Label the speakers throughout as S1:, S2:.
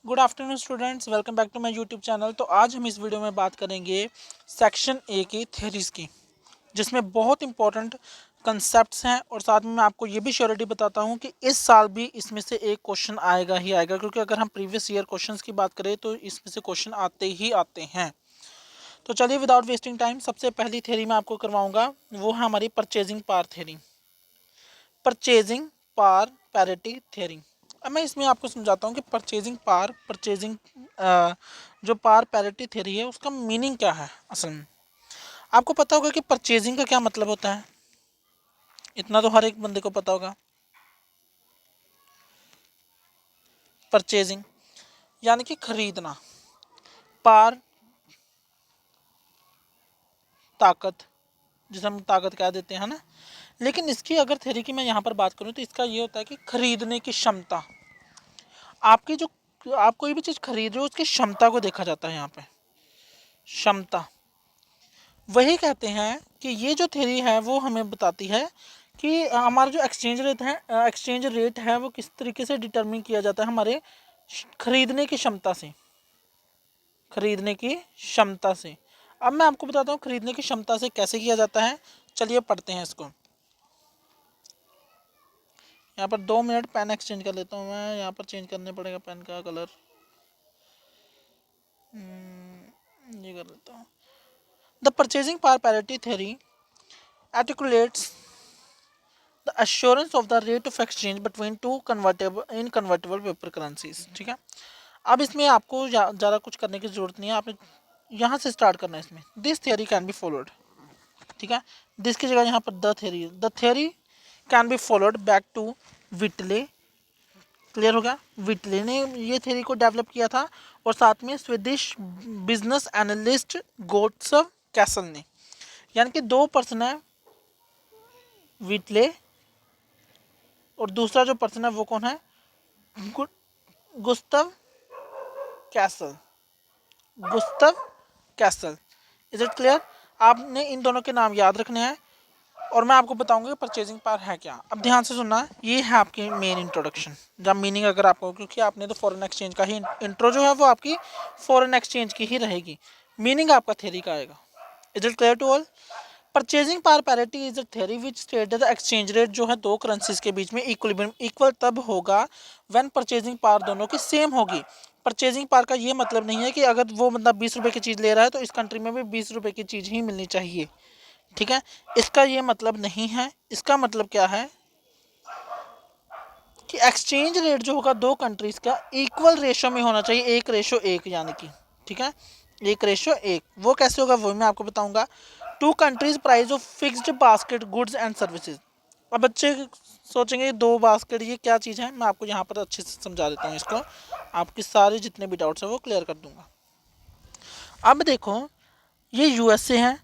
S1: Good afternoon students, welcome back to my YouTube channel. तो आज हम इस वीडियो में बात करेंगे सेक्शन ए की थ्योरीज की, जिसमें बहुत इंपॉर्टेंट कंसेप्ट्स हैं और साथ में मैं आपको ये भी श्योरिटी बताता हूँ कि इस साल भी इसमें से एक क्वेश्चन आएगा ही आएगा, क्योंकि अगर हम प्रीवियस ईयर क्वेश्चंस की बात करें तो इसमें से क्वेश्चन आते ही आते हैं। तो चलिए विदाउट वेस्टिंग टाइम सबसे पहली थ्योरी मैं आपको करवाऊंगा, वो है हमारी purchasing power theory, purchasing power parity theory. अब मैं इसमें आपको समझाता हूँ कि परचेजिंग जो पावर पैरिटी थ्योरी है उसका मीनिंग क्या है। असल में आपको पता होगा कि परचेजिंग का क्या मतलब होता है, इतना तो हर एक बंदे को पता होगा। परचेजिंग यानी कि खरीदना, पार ताकत, जिसे हम ताकत कह देते हैं ना। लेकिन इसकी अगर थ्योरी की मैं यहाँ पर बात करूँ तो इसका ये होता है कि खरीदने की क्षमता, आपकी जो आप कोई भी चीज़ खरीद रहे हो उसकी क्षमता को देखा जाता है यहाँ पे, क्षमता। वही कहते हैं कि ये जो थ्योरी है वो हमें बताती है कि हमारा जो एक्सचेंज रेट है वो किस तरीके से डिटरमिन किया जाता है हमारे खरीदने की क्षमता से, खरीदने की क्षमता से। अब मैं आपको बताता हूँ खरीदने की क्षमता से कैसे किया जाता है। चलिए पढ़ते हैं इसको। यहाँ पर 2 मिनट पेन एक्सचेंज कर लेता हूँ मैं, यहाँ पर चेंज करने पड़ेगा पेन का कलर, ये कर लेता हूँ। The purchasing power parity theory articulates the assurance of the rate of exchange between two convertible paper currencies। ठीक है, अब इसमें आपको ज़्यादा कुछ करने की ज़रूरत नहीं है, आपने यहाँ से स्टार्ट करना है इसमें। This theory can be followed, ठीक है, दिस की जगह यहाँ पर the theory can be followed back to Whitley. Clear होगा, विटले ने ये थियरी को डेवलप किया था और साथ में स्वीडिश बिजनेस एनालिस्ट गोट्सव कैसल ने। यानी कि दो पर्सन है, विटले और दूसरा जो पर्सन है वो कौन है, Gustav Cassel, Gustav Cassel. Is it clear? आपने इन दोनों के नाम याद रखने हैं और मैं आपको बताऊंगा कि परचेजिंग पावर है क्या। अब ध्यान से सुनना, ये है आपकी मेन इंट्रोडक्शन। जब मीनिंग अगर आपको, क्योंकि आपने तो फॉरेन एक्सचेंज का ही इंट्रो जो है वो आपकी फॉरेन एक्सचेंज की ही रहेगी, मीनिंग आपका थ्योरी का आएगा। Is it clear to all? Purchasing power parity is a theory which state the exchange rate जो है दो करेंसीज के बीच में इक्वल तब होगा व्हेन परचेजिंग पावर दोनों की सेम होगी। परचेजिंग पावर का ये मतलब नहीं है कि अगर वो बंदा 20 रुपए की चीज़ ले रहा है तो इस कंट्री में भी 20 रुपए की चीज़ ही मिलनी चाहिए। ठीक है, इसका ये मतलब नहीं है। इसका मतलब क्या है कि एक्सचेंज रेट जो होगा दो कंट्रीज का इक्वल रेशो में होना चाहिए, 1:1, यानी कि ठीक है 1:1। वो कैसे होगा वो मैं आपको बताऊंगा। Two countries price of fixed basket goods and services. अब बच्चे सोचेंगे दो बास्केट ये क्या चीज़ है, मैं आपको यहाँ पर अच्छे से समझा देता हूँ इसको, आपके सारे जितने भी डाउट्स हैं वो क्लियर कर दूंगा। अब देखो, ये यूएसए है,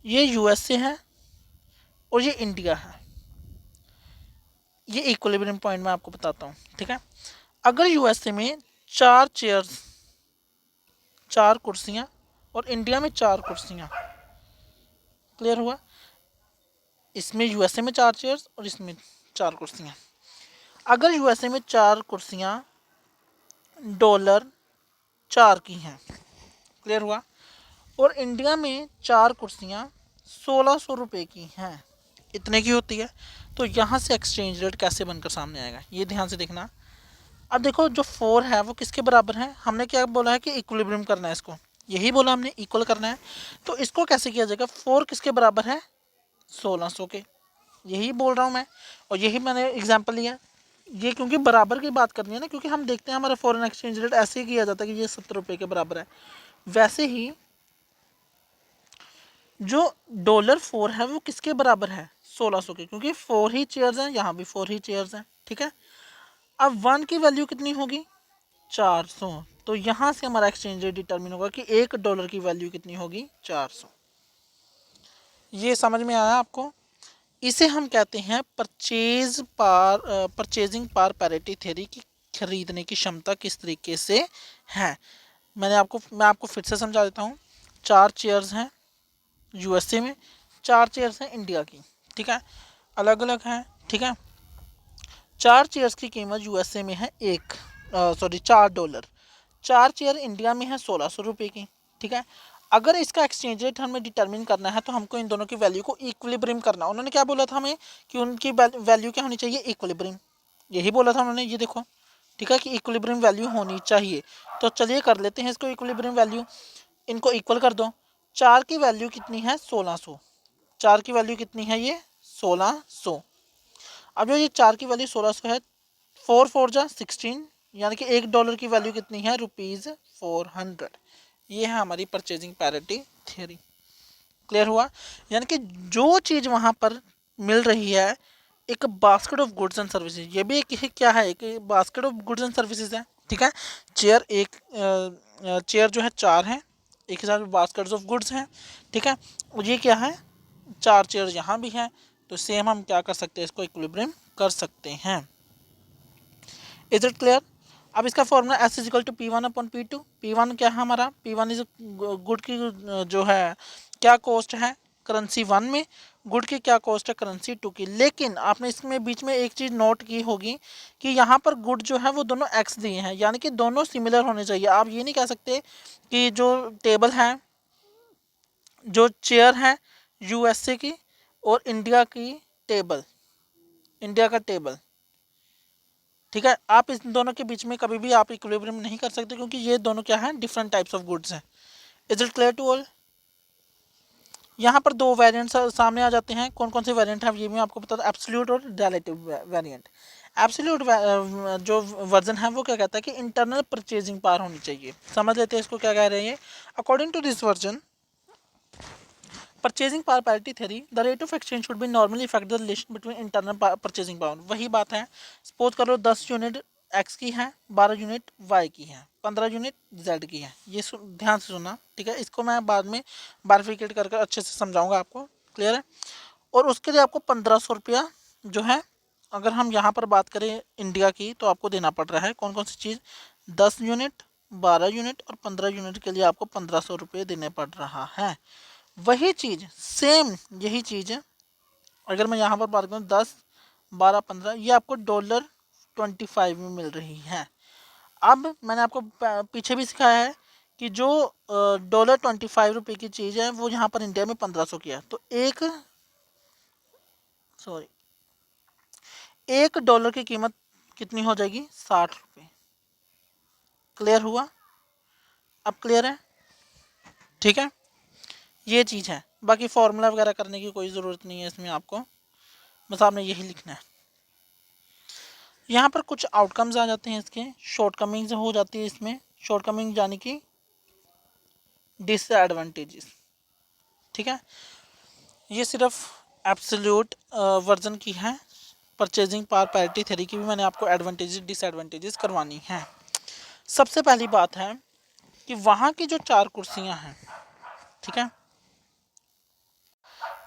S1: ये यूएसए है और ये इंडिया है। ये इक्विलिब्रियम पॉइंट मैं आपको बताता हूँ। ठीक है, अगर यूएसए में 4 चेयर्स, 4 कुर्सियाँ और इंडिया में 4 कुर्सियाँ, क्लियर हुआ? इसमें यूएसए में 4 चेयर्स और इसमें 4 कुर्सियाँ। अगर यूएसए में 4 कुर्सियाँ $4 की हैं, क्लियर हुआ, और इंडिया में 4 कुर्सियाँ 1600 रुपये की हैं, इतने की होती है, तो यहाँ से एक्सचेंज रेट कैसे बनकर सामने आएगा ये ध्यान से देखना। अब देखो जो 4 है वो किसके बराबर है, हमने क्या बोला है कि इक्विलिब्रियम करना है इसको, यही बोला हमने, इक्वल करना है। तो इसको कैसे किया जाएगा, 4 किसके बराबर है, 1600 के, यही बोल रहा हूँ मैं और यही मैंने एग्जांपल लिया। ये क्योंकि बराबर की बात करनी है ना, क्योंकि हम देखते हैं हमारा फॉरेन एक्सचेंज रेट ऐसे ही किया जाता है कि ये 70 रुपये के बराबर है। वैसे ही जो $4 है वो किसके बराबर है, 1600 के, क्योंकि 4 ही चेयर्स हैं, यहाँ भी 4 ही चेयर्स हैं। ठीक है, अब 1 की वैल्यू कितनी होगी, 400। तो यहाँ से हमारा एक्सचेंज रेट डिटर्मिन होगा कि $1 की वैल्यू कितनी होगी, 400। ये समझ में आया आपको? इसे हम कहते हैं परचेजिंग पावर पैरिटी थ्योरी की, खरीदने की क्षमता किस तरीके से है। मैं आपको फिर से समझा देता हूँ। 4 चेयर्स हैं यूएसए में, 4 चेयर्स हैं इंडिया की, ठीक है, अलग अलग हैं। ठीक है, 4 चेयर्स की कीमत यूएसए में है $4। 4 चेयर इंडिया में है 1600 रुपये की। ठीक है, अगर इसका एक्सचेंज रेट हमें डिटरमिन करना है तो हमको इन दोनों की वैल्यू को इक्विलिब्रियम करना। उन्होंने क्या बोला था हमें कि उनकी वैल्यू क्या होनी चाहिए, इक्विलिब्रियम, यही बोला था उन्होंने, ये देखो। ठीक है, कि इक्विलिब्रियम वैल्यू होनी चाहिए। तो चलिए कर लेते हैं इसको इक्विलिब्रियम वैल्यू, इनको इक्वल कर दो। 4 की वैल्यू कितनी है, 1600। 4 की वैल्यू कितनी है, ये 1600। अब जो ये 4 की वैल्यू 1600 है, 4 4 जा 16, यानी कि $1 की वैल्यू कितनी है, ₹400। ये है हमारी परचेजिंग पैरिटी थ्योरी। क्लियर हुआ? यानी कि जो चीज़ वहाँ पर मिल रही है, एक basket of goods and services, ये भी एक क्या है, एक basket of goods and services है। ठीक है, चेयर जो है 4 है, एक हिसाब से बास्केट्स ऑफ गुड्स हैं। ठीक है, और ये क्या है, 4 चेयर यहाँ भी हैं। तो सेम हम क्या कर सकते हैं, इसको इक्विलिब्रियम कर सकते हैं। Is it clear? अब इसका formula S is equal to P1/P2। P1 क्या है हमारा, P1 इज गुड की जो है क्या कॉस्ट है करेंसी 1 में, गुड की क्या कॉस्ट है करेंसी 2 की। लेकिन आपने इसमें बीच में एक चीज़ नोट की होगी कि यहाँ पर गुड जो है वो दोनों एक्स दिए हैं, यानी कि दोनों सिमिलर होने चाहिए। आप ये नहीं कह सकते कि जो टेबल है, जो चेयर है यूएसए की और इंडिया की टेबल, इंडिया का टेबल, ठीक है, आप इस दोनों के बीच में कभी भी आप इक्विलिब्रियम नहीं कर सकते, क्योंकि ये दोनों क्या है, डिफरेंट टाइप्स ऑफ गुड्स हैं। Is it clear to all? यहाँ पर दो वेरिएंट्स सामने आ जाते हैं। कौन कौन से वेरिएंट हैं ये मैं आपको बता दूं, एब्सोल्यूट और रिलेटिव वेरिएंट। एब्सोल्यूट जो वर्जन है वो क्या कहता है कि इंटरनल परचेजिंग पावर होनी चाहिए। समझ लेते हैं इसको क्या कह रहे हैं। According to this version, purchasing power parity theory, the rate of exchange should be normally effect the relation between internal purchasing power. वही बात है, सपोज करो 10 यूनिट एक्स की है, 12 यूनिट वाई की है, 15 यूनिट जेड की है। ये ध्यान से सुनना, ठीक है, इसको मैं बाद में बारफिकेट करके अच्छे से समझाऊंगा आपको। क्लियर है? और उसके लिए आपको 1500 रुपया जो है, अगर हम यहाँ पर बात करें इंडिया की, तो आपको देना पड़ रहा है कौन कौन सी चीज़, 10 यूनिट, 12 यूनिट और 15 यूनिट के लिए आपको 1500 रुपये देने पड़ रहा है। वही चीज़ सेम यही चीज़ है, अगर मैं यहाँ पर बात करूँ 10, 12, 15, ये आपको $25 में मिल रही है। अब मैंने आपको पीछे भी सिखाया है कि जो $25 की चीज़ है वो यहाँ पर इंडिया में 1500 की है, तो $1 की कीमत कितनी हो जाएगी, ₹60। क्लियर हुआ? अब क्लियर है? ठीक है, ये चीज़ है। बाकी फॉर्मूला वगैरह करने की कोई ज़रूरत नहीं है इसमें आपको, बस आपने यही लिखना है। यहाँ पर कुछ आउटकम्स आ जाते हैं इसके, शॉर्टकमिंग्स हो जाती है इसमें। शॉर्टकमिंग यानी कि डिसएडवांटेजेस। ठीक है, ये सिर्फ एब्सोल्यूट वर्जन की है। परचेजिंग पावर पैरिटी थ्योरी की भी मैंने आपको एडवांटेजेस डिसएडवांटेजेस करवानी है। सबसे पहली बात है कि वहाँ की जो 4 कुर्सियाँ हैं, ठीक है,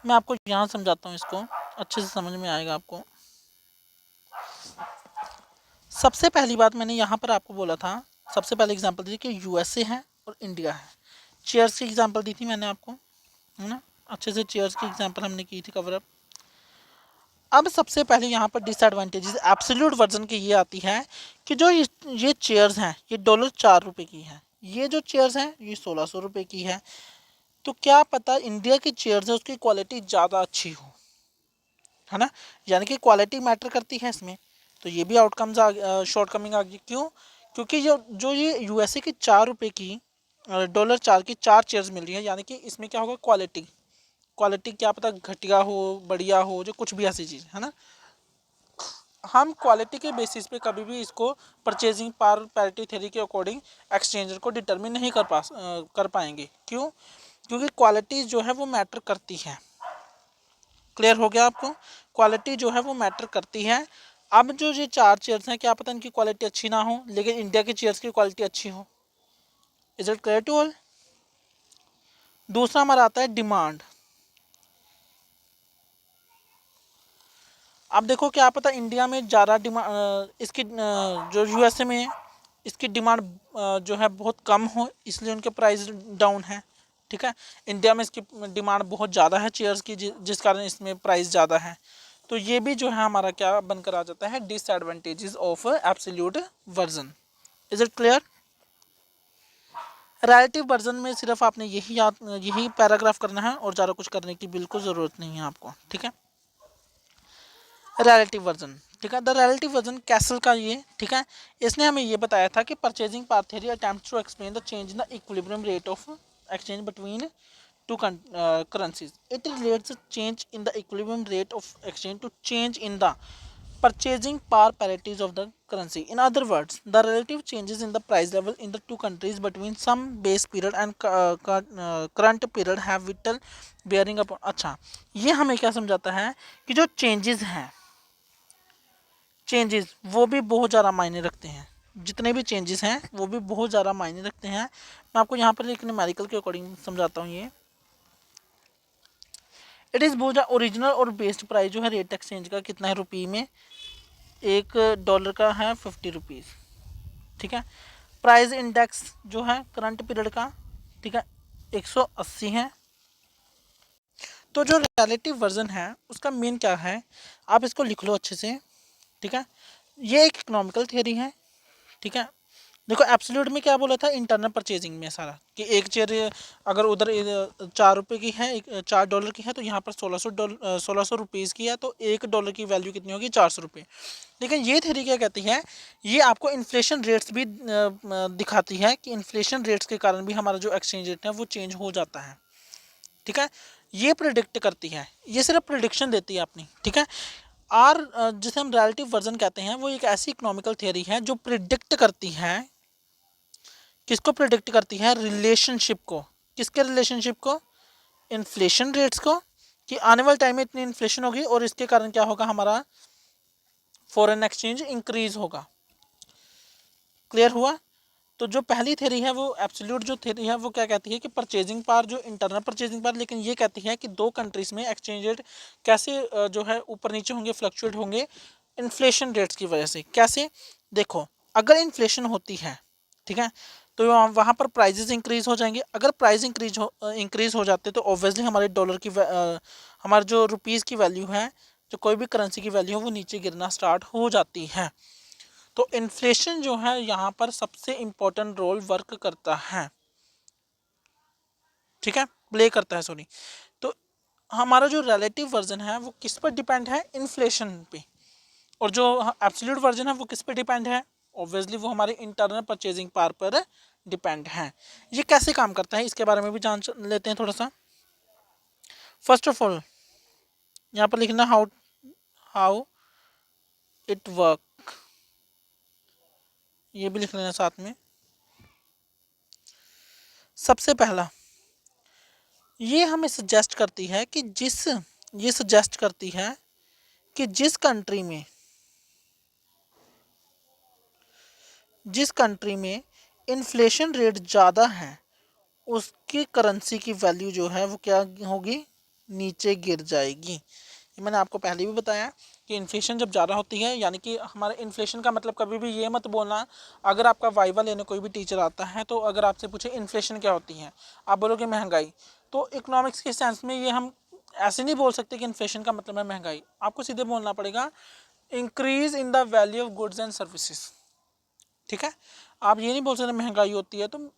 S1: मैं आपको यहाँ समझाता हूँ, इसको अच्छे से समझ में आएगा आपको। सबसे पहली बात मैंने यहाँ पर आपको बोला था, सबसे पहले एग्जांपल दी कि यूएसए है और इंडिया है। चेयर्स की एग्जांपल दी थी मैंने आपको, है ना, अच्छे से चेयर्स की एग्जांपल हमने की थी कवर अप। अब सबसे पहले यहाँ पर डिसएडवांटेजेस एब्सोल्यूट वर्जन की ये आती है कि जो ये चेयर्स हैं ये $4 की है, ये जो चेयर्स हैं ये 1600 रुपये की है। तो क्या पता इंडिया की चेयर्स है उसकी क्वालिटी ज़्यादा अच्छी हो, है ना, यानी कि क्वालिटी मैटर करती है इसमें। तो ये भी आउटकम्स शॉर्टकमिंग आ गई। क्यों? क्योंकि जो ये यूएसए की $4 की $4 की 4 चेयर्स मिल रही है, यानी कि इसमें क्या होगा, क्वालिटी, क्वालिटी क्या पता घटिया हो बढ़िया हो, जो कुछ भी ऐसी चीज़ है ना, हम क्वालिटी के बेसिस पे कभी भी इसको परचेजिंग पावर पैरिटी थ्योरी के अकॉर्डिंग एक्सचेंजर को डिटरमिन नहीं कर पाएंगे। क्यों? क्योंकि क्वालिटी जो है वो मैटर करती है। क्लियर हो गया आपको? क्वालिटी जो है वो मैटर करती है। अब जो ये 4 चेयर्स हैं, क्या पता इनकी क्वालिटी अच्छी ना हो, लेकिन इंडिया की चेयर्स की क्वालिटी अच्छी हो। Is it clear to all? दूसरा हमारा आता है डिमांड। अब देखो क्या पता इंडिया में ज़्यादा डिमांड, इसकी जो यूएसए में इसकी डिमांड जो है बहुत कम हो, इसलिए उनके प्राइस डाउन है। ठीक है, इंडिया में इसकी डिमांड बहुत ज़्यादा है चेयर्स की, जिस कारण इसमें प्राइस ज़्यादा है। तो ये भी जो है हमारा क्या बनकर आ जाता है, disadvantages of absolute version. Is it clear? Relative version में सिर्फ आपने यही पैराग्राफ करना है और ज़्यादा कुछ करने की बिल्कुल ज़रूरत नहीं है आपको, ठीक है। रिलेटिव वर्जन, ठीक है। द रिलेटिव वर्जन कैसल का ये, ठीक है, इसने हमें ये बताया था कि purchasing power theory attempts to explain the change in the equilibrium rate of exchange between two currencies. It relates a change in the equilibrium rate of exchange to change in the purchasing power parities of the currency. In other words, the relative changes in the price level in the two countries between some base period and current period have vital bearing upon। अच्छा, ये हमें क्या समझाता है कि जो changes हैं, changes वो भी बहुत ज़्यादा मायने रखते हैं। जितने भी चेंजेस हैं वो भी बहुत ज़्यादा मायने रखते हैं। मैं आपको यहाँ पर एक न्यूमेरिकल के अकॉर्डिंग समझाता हूँ। ये इट इज़ बोझा ओरिजिनल और बेस्ड प्राइस जो है रेट एक्सचेंज का कितना है रुपये में, $1 का है 50 रुपीज़, ठीक है। प्राइस इंडेक्स जो है करंट पीरियड का, ठीक है, 180 है। तो जो रिलेटिव वर्जन है उसका मेन क्या है, आप इसको लिख लो अच्छे से, ठीक है। ये एक इकोनॉमिकल थियरी है, ठीक है। देखो एब्सोल्यूट में क्या बोला था, इंटरनल परचेजिंग में सारा कि एक चेयर अगर उधर $4 की है, $4 की है, तो यहाँ पर $1600 की है, तो $1 की वैल्यू कितनी होगी, $400। लेकिन ये थ्योरी क्या कहती है, ये आपको इन्फ्लेशन रेट्स भी दिखाती है कि इन्फ्लेशन रेट्स के कारण भी हमारा जो एक्सचेंज रेट है वो चेंज हो जाता है, ठीक है। ये प्रिडिक्ट करती है, ये सिर्फ प्रिडिक्शन देती है अपनी, ठीक है। और जिसे हम रिलेटिव वर्जन कहते हैं वो एक ऐसी इकोनॉमिकल थियरी है जो प्रिडिक्ट करती है, किसको प्रिडिक्ट करती है, रिलेशनशिप को। किसके रिलेशनशिप को, इन्फ्लेशन रेट्स को, कि आने वाले टाइम में इतनी इन्फ्लेशन होगी और इसके कारण क्या होगा, हमारा फॉरेन एक्सचेंज इंक्रीज होगा। क्लियर हुआ? तो जो पहली थ्योरी है वो एब्सोल्यूट जो थ्योरी है वो क्या कहती है कि परचेजिंग पावर जो इंटरनल परचेजिंग पावर, लेकिन ये कहती है कि दो कंट्रीज में एक्सचेंज रेट कैसे जो है ऊपर नीचे होंगे, फ्लक्चुएट होंगे इन्फ्लेशन रेट्स की वजह से। कैसे, देखो अगर इन्फ्लेशन होती है, ठीक है, तो वहाँ पर प्राइजेस इंक्रीज हो जाएंगे। अगर प्राइस इंक्रीज हो जाते तो ऑब्वियसली हमारे डॉलर की हमारे जो रुपीज़ की वैल्यू है, जो कोई भी करेंसी की वैल्यू है वो नीचे गिरना स्टार्ट हो जाती है। तो इन्फ्लेशन जो है यहाँ पर सबसे इम्पोर्टेंट रोल वर्क करता है, ठीक है, प्ले करता है, सॉरी। तो हमारा जो रिलेटिव वर्जन है वो किस पर डिपेंड है, इन्फ्लेशन पे। और जो एब्सोल्यूट वर्जन है वो किस पे डिपेंड है, ऑब्वियसली वो हमारे इंटरनल परचेजिंग पावर पर डिपेंड है। ये कैसे काम करता है इसके बारे में भी जान लेते हैं थोड़ा सा। फर्स्ट ऑफ ऑल यहाँ पर लिखना हाउ हाउ इट वर्क, ये भी लिख लेना साथ में। सबसे पहला ये हमें सजेस्ट करती है कि ये सजेस्ट करती है कि जिस कंट्री में इन्फ्लेशन रेट ज़्यादा है उसकी करेंसी की वैल्यू जो है वो क्या होगी, नीचे गिर जाएगी। ये मैंने आपको पहले भी बताया कि इन्फ्लेशन जब ज़्यादा होती है, यानी कि हमारे इन्फ्लेशन का मतलब कभी भी ये मत बोलना, अगर आपका वाइवा लेने कोई भी टीचर आता है तो अगर आपसे पूछे इन्फ्लेशन क्या होती है, आप बोलोगे महंगाई। तो इकोनॉमिक्स के सेंस में ये हम ऐसे नहीं बोल सकते कि इन्फ्लेशन का मतलब है महंगाई। आपको सीधे बोलना पड़ेगा increase in the value of goods and services, ठीक है। आप ये नहीं बोल सकते महंगाई होती है, तो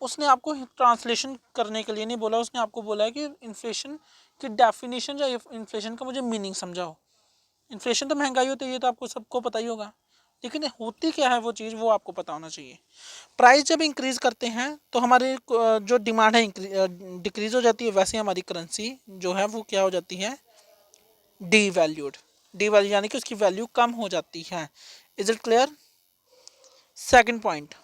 S1: उसने आपको ट्रांसलेशन करने के लिए नहीं बोला, उसने आपको बोला है कि इन्फ्लेशन की डेफिनेशन या इन्फ्लेशन का मुझे मीनिंग समझाओ। इन्फ्लेशन तो महंगाई होती है, ये तो आपको सबको पता ही होगा, लेकिन होती क्या है वो चीज़ वो आपको पता होना चाहिए। प्राइस जब इंक्रीज करते हैं तो हमारे जो डिमांड है डिक्रीज हो जाती है, वैसे हमारी करेंसी जो है वो क्या हो जाती है, डीवैल्यूड। डीवैल्यू यानी कि उसकी वैल्यू कम हो जाती है। Is it clear? Second point,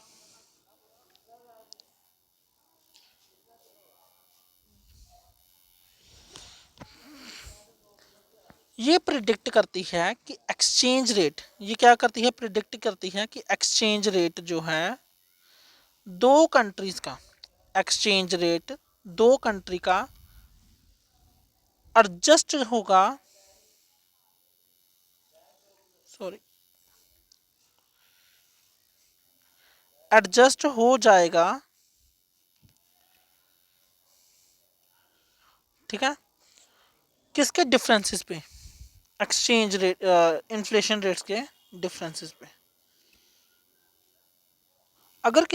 S1: ये प्रिडिक्ट करती है कि एक्सचेंज रेट, ये क्या करती है, प्रिडिक्ट करती है कि एक्सचेंज रेट जो है दो कंट्रीज का, एक्सचेंज रेट दो कंट्री का एडजस्ट होगा, सॉरी, एडजस्ट हो जाएगा, ठीक है, किसके डिफरेंसेस पे, एक्सचेंज रेट इन्फ्लेशन रेट्स के डिफरेंसेस पे। अगर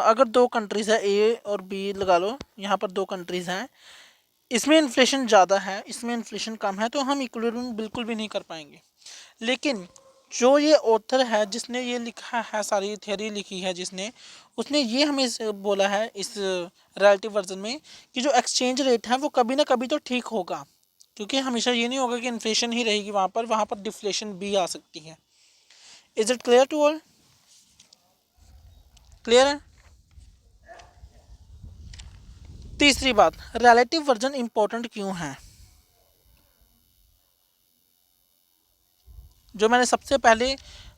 S1: अगर दो कंट्रीज है ए और बी लगा लो, यहाँ पर दो कंट्रीज हैं, इसमें इन्फ्लेशन ज़्यादा है इसमें इन्फ्लेशन कम है, तो हम इक्विलिब्रियम बिल्कुल भी नहीं कर पाएंगे। लेकिन जो ये ऑथर है जिसने ये लिखा है, सारी थियोरी लिखी है जिसने, उसने ये हमें बोला है इस रिलेटिव वर्जन में कि जो एक्सचेंज रेट है वो कभी ना कभी तो ठीक होगा, क्योंकि हमेशा ये नहीं होगा कि इन्फ्लेशन ही रहेगी, वहाँ पर डिफ्लेशन भी आ सकती है। Is it clear to all? Clear है? तीसरी बात, रिलेटिव वर्जन इंपॉर्टेंट क्यों है? जो मैंने सबसे पहले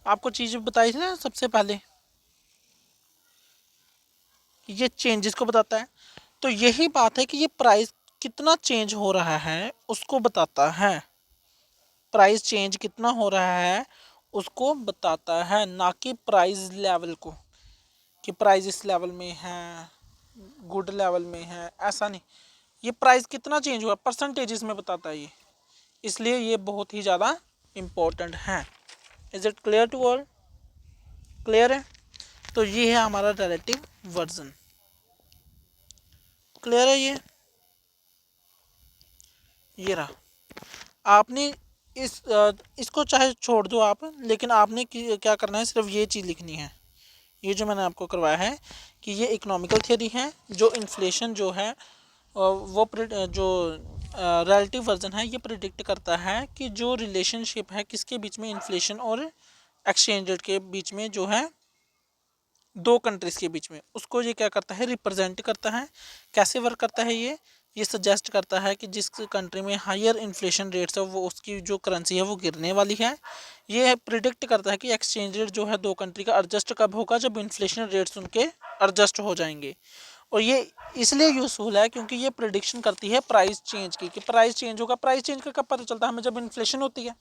S1: आपको चीज़ बताई थी ना, सबसे पहले ये चेंजेस को बताता है, तो यही बात है कि ये प्राइस कितना चेंज हो रहा है उसको बताता है। प्राइस चेंज कितना हो रहा है उसको बताता है, ना कि प्राइस लेवल को, कि प्राइस इस लेवल में है, गुड लेवल में है, ऐसा नहीं। ये प्राइस कितना चेंज हुआ परसेंटेजेस में बताता है ये, इसलिए ये बहुत ही ज़्यादा इम्पोर्टेंट है। Is it clear to all? Clear है? तो ये है हमारा रिलेटिव वर्जन। क्लियर है ये रहा। आपने इसको चाहे छोड़ दो आप, लेकिन आपने क्या करना है, सिर्फ ये चीज़ लिखनी है, ये जो मैंने आपको करवाया है कि ये इकोनॉमिकल थियरी है, जो इन्फ्लेशन जो है वो जो रिलेटिव वर्जन है ये प्रिडिक्ट करता है कि जो रिलेशनशिप है किसके बीच में, इन्फ्लेशन और एक्सचेंज रेट के बीच में जो है, दो कंट्रीज़ के बीच में, उसको ये क्या करता है, रिप्रेजेंट करता है। कैसे वर्क करता है ये सजेस्ट करता है कि जिस कंट्री में हायर इन्फ्लेशन रेट्स है वो उसकी जो करेंसी है वो गिरने वाली है। ये प्रिडिक्ट करता है कि एक्सचेंज रेट जो है दो कंट्री का एडजस्ट कब होगा, जब इन्फ्लेशन रेट्स उनके एडजस्ट हो जाएंगे। और ये इसलिए यूज़फुल है क्योंकि ये प्रिडिक्शन करती है प्राइस चेंज की, कि प्राइस चेंज होगा। प्राइस चेंज का कब पता चलता है हमें, जब इन्फ्लेशन होती है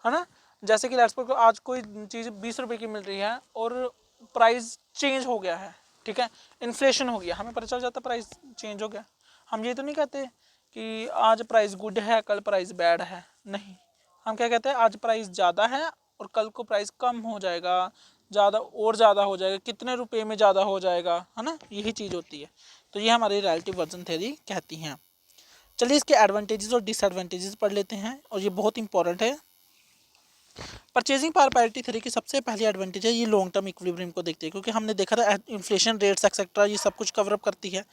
S1: ना। जैसे कि लेट्स सपोज आज कोई चीज़ 20 रुपए की मिल रही है और प्राइस चेंज हो गया है, ठीक है, इन्फ्लेशन हो गया, हमें पता चल जाता प्राइस चेंज हो गया। हम ये तो नहीं कहते कि आज प्राइस गुड है कल प्राइस बैड है, नहीं, हम क्या कहते हैं, आज प्राइस ज़्यादा है और कल को प्राइस कम हो जाएगा, ज़्यादा और ज़्यादा हो जाएगा, कितने रुपए में ज़्यादा हो जाएगा, है ना, यही चीज़ होती है। तो ये हमारी रिलेटिव वर्जन थ्योरी कहती हैं। चलिए इसके एडवांटेजेस और डिसएडवांटेजेस पढ़ लेते हैं, और ये बहुत इंपॉर्टेंट है। परचेजिंग पावर पैरिटी थ्योरी की सबसे पहली एडवांटेज है, ये लॉन्ग टर्म इक्विलिब्रियम को देखते हैं, क्योंकि हमने देखा था इन्फ्लेशन रेट्स एक्सेट्रा ये सब कुछ कवर अप करती है,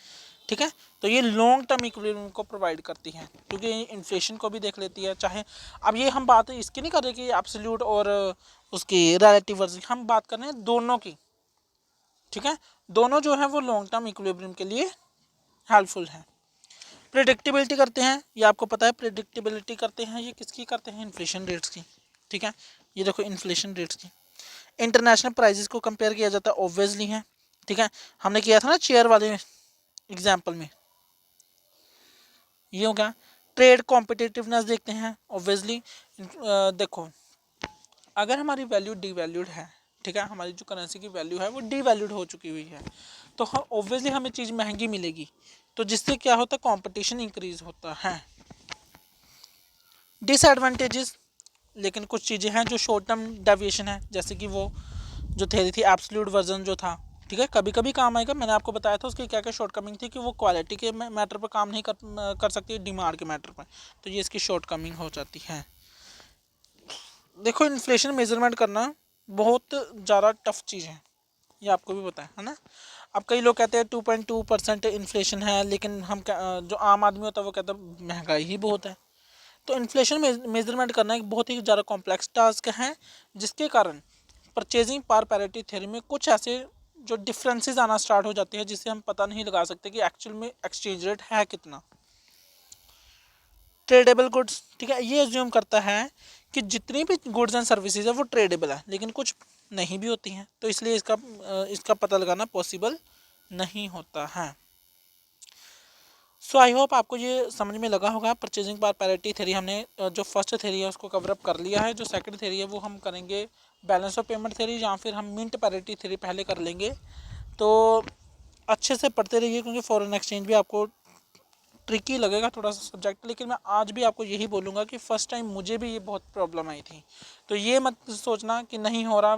S1: ठीक है। तो ये लॉन्ग टर्म इक्विलिब्रियम को प्रोवाइड करती है, क्योंकि इन्फ्लेशन को भी देख लेती है। चाहे अब ये हम बात इसकी नहीं कर रहे कि एब्सोल्यूट और उसकी रिलेटिव वर्जन, हम बात कर रहे हैं दोनों की, ठीक है। दोनों जो है वो लॉन्ग टर्म इक्विलिब्रियम के लिए हेल्पफुल है। प्रिडिक्टेबिलिटी करते हैं, ये आपको पता है, प्रिडिक्टेबिलिटी करते हैं ये किसकी करते हैं, इन्फ्लेशन रेट्स की, ठीक है। ये देखो इन्फ्लेशन रेट्स की। इंटरनेशनल प्राइजेस को कंपेयर किया जाता है, ऑब्वियसली है, ठीक है। हमने किया था ना चेयर वाले एग्जाम्पल में, ये हो गया। ट्रेड कॉम्पिटिटिवनेस देखते हैं, ऑब्वियसली देखो अगर हमारी वैल्यू डीवैल्यूड है, ठीक है, हमारी जो करेंसी की वैल्यू है वो डीवैल्यूड हो चुकी हुई है, तो हम ऑब्वियसली हमें चीज़ महंगी मिलेगी, तो जिससे क्या होता है, कंपटीशन इंक्रीज होता है। डिसएडवांटेजेस, लेकिन कुछ चीज़ें हैं जो शॉर्ट टर्म डेविएशन है, जैसे कि वो जो थ्योरी थी एब्सोल्यूट वर्जन जो था, ठीक है, कभी कभी काम आएगा। मैंने आपको बताया था उसकी क्या क्या शॉर्टकमिंग थी, कि वो क्वालिटी के मैटर पर काम नहीं कर सकती, डिमांड के मैटर पर, तो ये इसकी शॉर्टकमिंग हो जाती है। देखो इन्फ्लेशन मेजरमेंट करना बहुत ज़्यादा टफ चीज़ है, ये आपको भी पता है ना। अब कई लोग कहते हैं 2.2% इन्फ्लेशन है, लेकिन जो आम आदमी होता है वो कहता है महंगाई ही बहुत है। तो इन्फ्लेशन मेजरमेंट करना एक बहुत ही ज़्यादा कॉम्प्लेक्स टास्क है, जिसके कारण परचेजिंग पावर पैरिटी थ्योरी में कुछ ऐसे जो डिफरेंसेस आना स्टार्ट हो जाते हैं, जिससे हम पता नहीं लगा सकते कि एक्चुअल में एक्सचेंज रेट है कितना। ट्रेडेबल गुड्स, ठीक है, ये एज्यूम करता है कि जितनी भी गुड्स एंड सर्विसेज है वो ट्रेडेबल है, लेकिन कुछ नहीं भी होती हैं, तो इसलिए इसका पता लगाना पॉसिबल नहीं होता है। सो आई होप आपको ये समझ में लगा होगा। परचेजिंग पावर पैरिटी थ्योरी हमने जो फर्स्ट थ्योरी है उसको कवर अप कर लिया है। जो सेकंड थ्योरी है वो हम करेंगे बैलेंस ऑफ पेमेंट थ्योरी, या फिर हम मिंट पैरिटी थ्योरी पहले कर लेंगे। तो अच्छे से पढ़ते रहिए, क्योंकि फॉरेन एक्सचेंज भी आपको ट्रिकी लगेगा थोड़ा सा सब्जेक्ट, लेकिन मैं आज भी आपको यही बोलूँगा कि फ़र्स्ट टाइम मुझे भी ये बहुत प्रॉब्लम आई थी। तो ये मत सोचना कि नहीं हो रहा,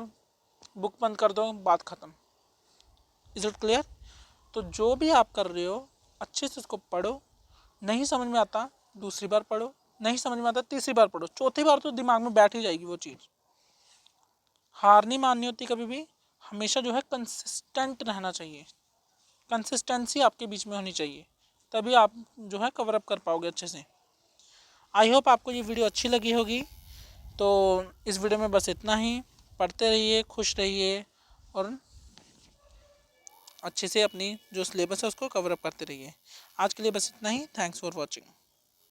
S1: बुक बंद कर दो, बात ख़त्म। Is it clear? तो जो भी आप कर रहे हो अच्छे से उसको पढ़ो, नहीं समझ में आता दूसरी बार पढ़ो, नहीं समझ में आता तीसरी बार पढ़ो, चौथी बार तो दिमाग में बैठ ही जाएगी वो चीज़। हार नहीं माननी होती कभी भी, हमेशा जो है कंसिस्टेंट रहना चाहिए, कंसिस्टेंसी आपके बीच में होनी चाहिए, तभी आप जो है कवर अप कर पाओगे अच्छे से। आई होप आपको ये वीडियो अच्छी लगी होगी। तो इस वीडियो में बस इतना ही। पढ़ते रहिए, खुश रहिए और अच्छे से अपनी जो सिलेबस है उसको कवर अप करते रहिए। आज के लिए बस इतना ही। Thanks for watching.